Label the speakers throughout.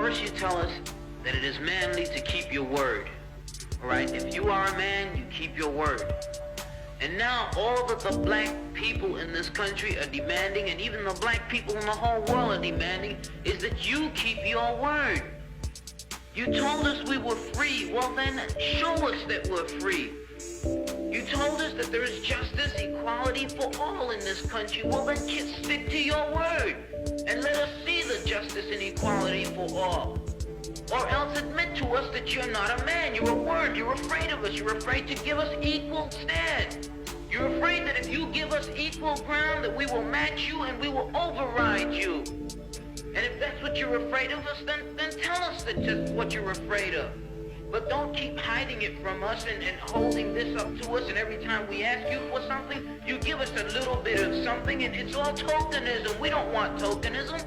Speaker 1: First you tell us that it is manly to keep your word. Alright, if you are a man, you keep your word. And now all that the black people in this country are demanding, and even the black people in the whole world are demanding, is that you keep your word. You told us we were free. Well then, show us that we're free. You told us that there is justice, equality for all in this country. Well then, stick to your word. And let us see the justice and equality for all. Or else admit to us that you're not a man, you're a word, you're afraid of us, you're afraid to give us equal stand. You're afraid that if you give us equal ground, that we will match you and we will override you. And if that's what you're afraid of us, then tell us that just what you're afraid of. But don't keep hiding it from us and holding this up to us, and every time we ask you for something, you give us a little bit of something, and it's all tokenism. We don't want tokenism.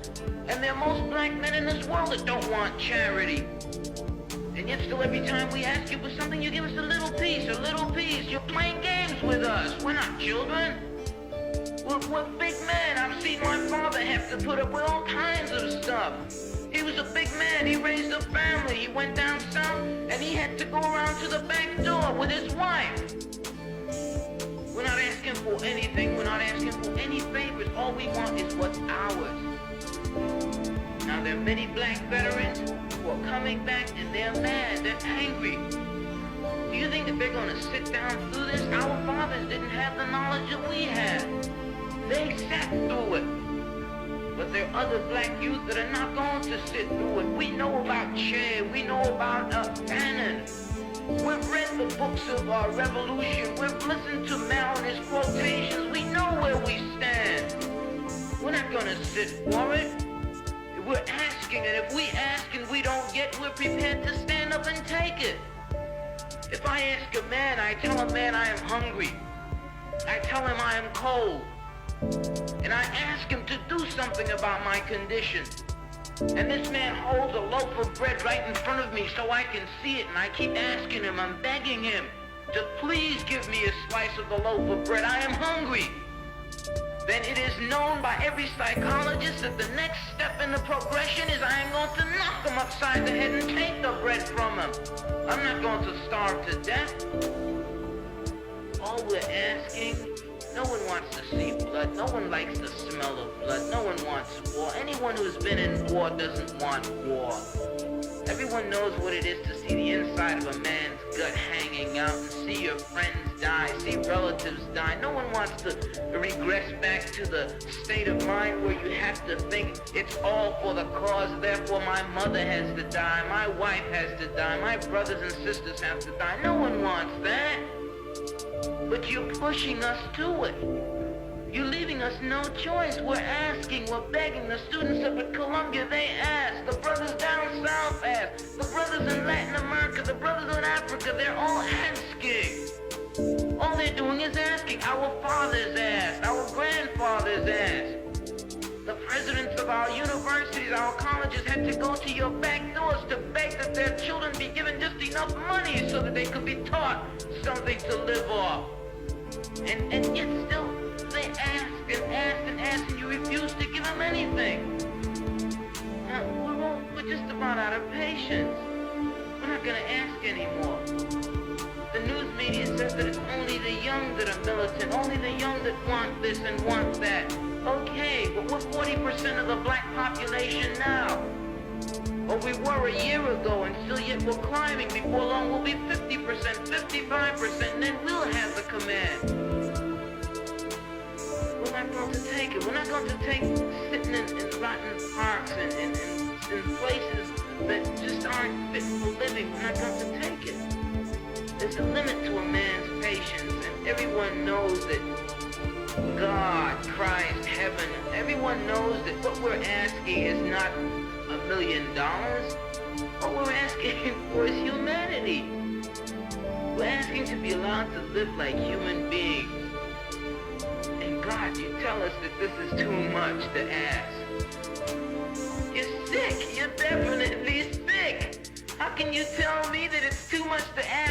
Speaker 1: And there are most black men in this world that don't want charity. And yet still every time we ask you for something, you give us a little piece, a little piece. You're playing games with us. We're not children. We're big men. I've seen my father have to put up with all kinds of stuff. He was a big man. He raised a family. He went down south, and he had to go around to the back door with his wife. We're not asking for anything. We're not asking for any favors. All we want is what's ours. Now, there are many black veterans who are coming back, and they're mad, they're angry. Do you think that they're going to sit down through this? Our fathers didn't have the knowledge that we had. They sat through it. But there are other black youth that are not going to sit through it. We know about Che, we know about Bannon. We've read the books of our revolution. We've listened to Mao and his quotations. We know where we stand. We're not going to sit for it. We're asking, and if we ask and we don't get, we're prepared to stand up and take it. If I ask a man, I tell a man I am hungry. I tell him I am cold. And I ask him to do something about my condition. And this man holds a loaf of bread right in front of me so I can see it, and I keep asking him, I'm begging him to please give me a slice of the loaf of bread. I am hungry. Then it is known by every psychologist that the next step in the progression is I am going to knock him upside the head and take the bread from him. I'm not going to starve to death. All we're asking, no one wants to see blood. No one likes the smell of blood. No one wants war. Anyone who's been in war doesn't want war. Everyone knows what it is to see the inside of a man's gut hanging out and see your friends die, see relatives die. No one wants to regress back to the state of mind where you have to think it's all for the cause, therefore my mother has to die, my wife has to die, my brothers and sisters have to die. No one wants that. But you're pushing us to it. You're leaving us no choice. We're asking, we're begging. The students up at Columbia, they ask. The brothers down south ask. The brothers in Latin America, the brothers in Africa, they're all asking. All they're doing is asking. Our fathers asked. Our grandfathers asked. The presidents of our universities, our colleges had to go to your back doors to beg that their children be given just enough money so that they could be taught something to live off. And yet still, they ask and ask and ask, and you refuse to give them anything. Now, we're just about out of patience. We're not going to ask anymore. The news media says that it's only the young that are militant, only the young that want this and want that. Okay, but we're 40% of the black population now. Or we were a year ago, and still yet we're climbing. Before long, we'll be 50%, 55%, and then we'll have the command. We're not going to take it. We're not going to take sitting in rotten parks and in places that just aren't fit for living. We're not going to take it. There's a limit to a man's patience, and everyone knows that God, Christ, heaven, everyone knows that what we're asking is not $1 million. What we're asking for is humanity. We're asking to be allowed to live like human beings. And God, you tell us that this is too much to ask. You're sick. You're definitely sick. How can you tell me that it's too much to ask